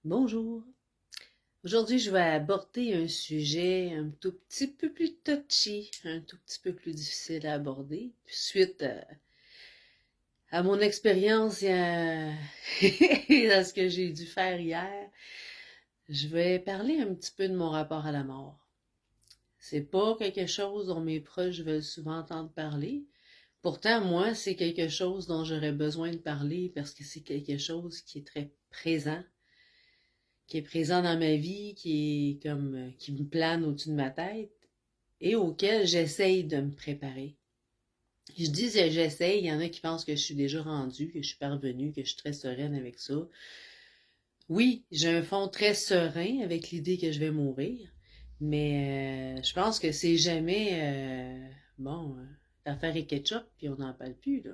Bonjour. Aujourd'hui, je vais aborder un sujet un tout petit peu plus touchy, un tout petit peu plus difficile à aborder. Puis suite à mon expérience et à, et à ce que j'ai dû faire hier, je vais parler un petit peu de mon rapport à la mort. C'est pas quelque chose dont mes proches veulent souvent entendre parler. Pourtant, moi, c'est quelque chose dont j'aurais besoin de parler parce que c'est quelque chose qui est très présent, qui est présent dans ma vie, qui est comme qui me plane au-dessus de ma tête et auquel j'essaye de me préparer. Je dis que j'essaye, il y en a qui pensent que je suis déjà rendue, que je suis parvenue, que je suis très sereine avec ça. Oui, j'ai un fond très serein avec l'idée que je vais mourir, mais je pense que c'est jamais bon, l'affaire est ketchup, puis on n'en parle plus, là.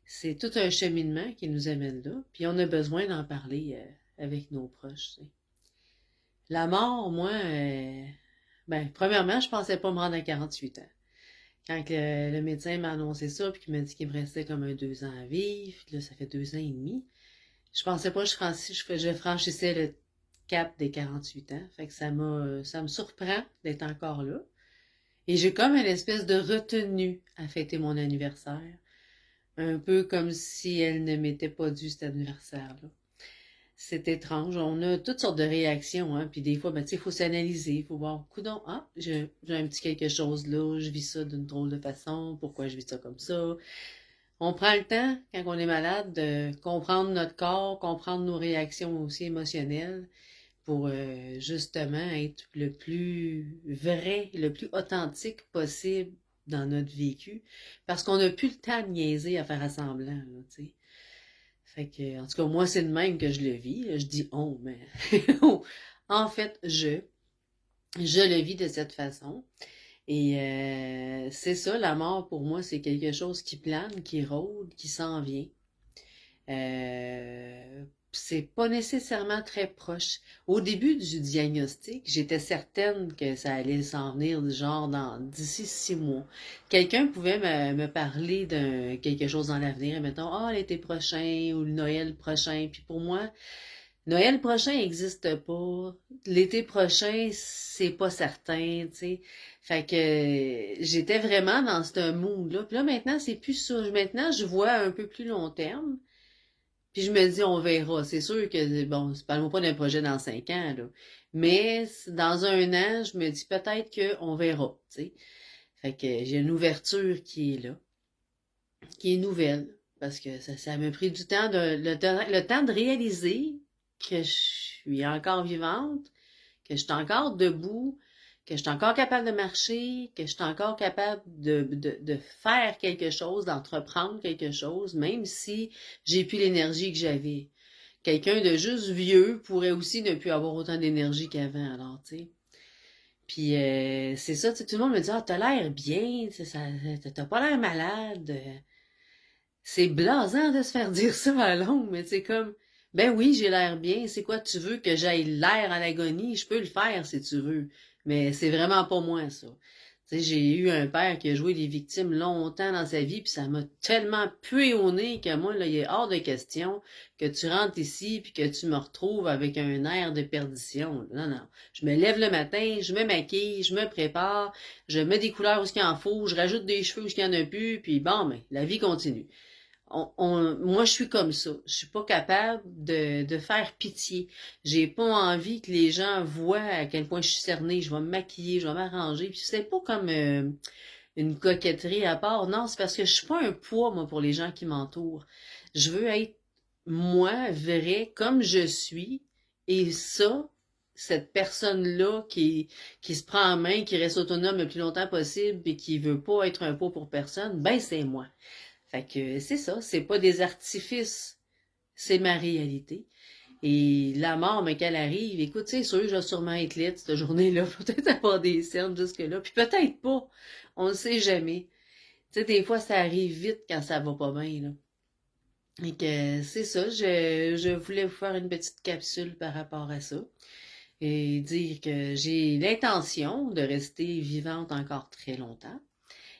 C'est tout un cheminement qui nous amène là, puis on a besoin d'en parler avec nos proches, tu sais. La mort, moi, ben, premièrement, je pensais pas me rendre à 48 ans. Quand le médecin m'a annoncé ça, puis qu'il m'a dit qu'il me restait comme un 2 ans à vivre, puis là, ça fait 2 ans et demi, je pensais pas que je franchissais le cap des 48 ans. Fait que ça me surprend d'être encore là. Et j'ai comme une espèce de retenue à fêter mon anniversaire. Un peu comme si elle ne m'était pas due cet anniversaire-là. C'est étrange. On a toutes sortes de réactions, hein. Puis des fois, ben, tu sais, il faut s'analyser, il faut voir, coudonc, ah, j'ai un petit quelque chose là, je vis ça d'une drôle de façon, pourquoi je vis ça comme ça. On prend le temps, quand on est malade, de comprendre notre corps, comprendre nos réactions aussi émotionnelles pour justement être le plus vrai, le plus authentique possible dans notre vécu. Parce qu'on n'a plus le temps de niaiser à faire semblant, là, tu sais. Fait que, en tout cas, moi, c'est de même que je le vis. Je dis on, mais en fait, je le vis de cette façon. Et c'est ça, la mort pour moi, c'est quelque chose qui plane, qui rôde, qui s'en vient. C'est pas nécessairement très proche. Au début du diagnostic, j'étais certaine que ça allait s'en venir genre d'ici 6 mois. Quelqu'un pouvait me parler d'un quelque chose dans l'avenir, mettons, ah, l'été prochain ou le Noël prochain. Puis pour moi, Noël prochain n'existe pas. L'été prochain, c'est pas certain, tu sais. Fait que j'étais vraiment dans ce mood-là. Puis là, maintenant, c'est plus ça. Maintenant, je vois un peu plus long terme. Puis je me dis, on verra. C'est sûr que, bon, parle-moi pas d'un projet dans 5 ans, là. Mais dans un an, je me dis peut-être qu'on verra, tu sais. Fait que j'ai une ouverture qui est là, qui est nouvelle. Parce que ça m'a pris du temps le temps de réaliser que je suis encore vivante, que je suis encore debout, que je suis encore capable de marcher, que je suis encore capable de faire quelque chose, d'entreprendre quelque chose, même si j'ai plus l'énergie que j'avais. Quelqu'un de juste vieux pourrait aussi ne plus avoir autant d'énergie qu'avant, alors, tu sais. Puis c'est ça, tu sais, tout le monde me dit, ah, t'as l'air bien, tu sais, t'as pas l'air malade. C'est blasant de se faire dire ça à la longue, mais c'est comme, ben oui, j'ai l'air bien, c'est quoi, tu veux que j'aille l'air à l'agonie? Je peux le faire si tu veux, mais c'est vraiment pas moi, ça. Tu sais, j'ai eu un père qui a joué les victimes longtemps dans sa vie, puis ça m'a tellement pué au nez que moi, là, il est hors de question que tu rentres ici puis que tu me retrouves avec un air de perdition. Non, non. Je me lève le matin, je me maquille, je me prépare, je mets des couleurs où il en faut, je rajoute des cheveux où il y en a plus, puis bon, ben, la vie continue. Moi, je suis comme ça. Je suis pas capable de faire pitié. J'ai pas envie que les gens voient à quel point je suis cernée. Je vais me maquiller, je vais m'arranger. Puis c'est pas comme une coquetterie à part. Non, c'est parce que je suis pas un poids, moi, pour les gens qui m'entourent. Je veux être moi, vrai, comme je suis. Et ça, cette personne-là qui se prend en main, qui reste autonome le plus longtemps possible et qui veut pas être un poids pour personne, ben c'est moi. Fait que c'est ça, c'est pas des artifices, c'est ma réalité. Et la mort, mais qu'elle arrive, écoute, c'est sûr, je vais sûrement être laide cette journée-là, peut-être avoir des cernes jusque-là, puis peut-être pas, on ne sait jamais. Tu sais, des fois, ça arrive vite quand ça va pas bien, là. Et que c'est ça, je voulais vous faire une petite capsule par rapport à ça et dire que j'ai l'intention de rester vivante encore très longtemps,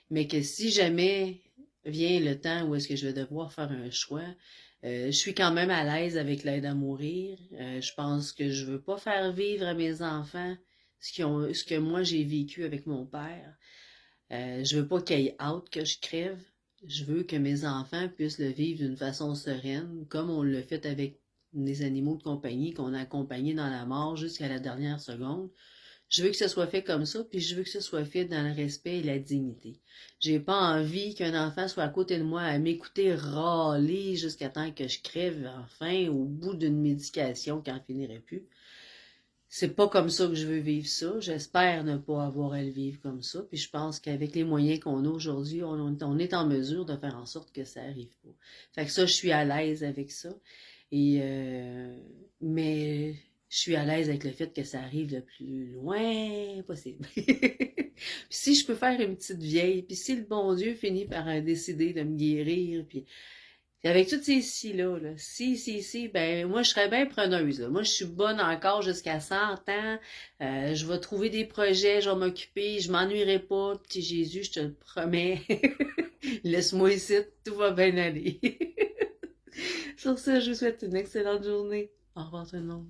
mais que si jamais vient le temps où est-ce que je vais devoir faire un choix, Je suis quand même à l'aise avec l'aide à mourir. Je pense que je veux pas faire vivre à mes enfants ce que moi j'ai vécu avec mon père. Je veux pas qu'il y ait hâte que je crève. Je veux que mes enfants puissent le vivre d'une façon sereine, comme on l'a fait avec les animaux de compagnie qu'on a accompagnés dans la mort jusqu'à la dernière seconde. Je veux que ce soit fait comme ça, puis je veux que ce soit fait dans le respect et la dignité. J'ai pas envie qu'un enfant soit à côté de moi à m'écouter râler jusqu'à temps que je crève enfin au bout d'une médication qui en finirait plus. C'est pas comme ça que je veux vivre ça. J'espère ne pas avoir à le vivre comme ça. Puis je pense qu'avec les moyens qu'on a aujourd'hui, on est en mesure de faire en sorte que ça arrive pas. Fait que ça, je suis à l'aise avec ça. Et mais je suis à l'aise avec le fait que ça arrive le plus loin possible. Puis si je peux faire une petite vieille, puis si le bon Dieu finit par décider de me guérir, puis avec toutes ces si-là, là, si, ben moi je serais bien preneuse. Là. Moi je suis bonne encore jusqu'à 100 ans. Je vais trouver des projets, je vais m'occuper, je m'ennuierai pas. Petit Jésus, je te le promets. Laisse-moi ici, tout va bien aller. Sur ce, je vous souhaite une excellente journée. Au revoir tout le monde.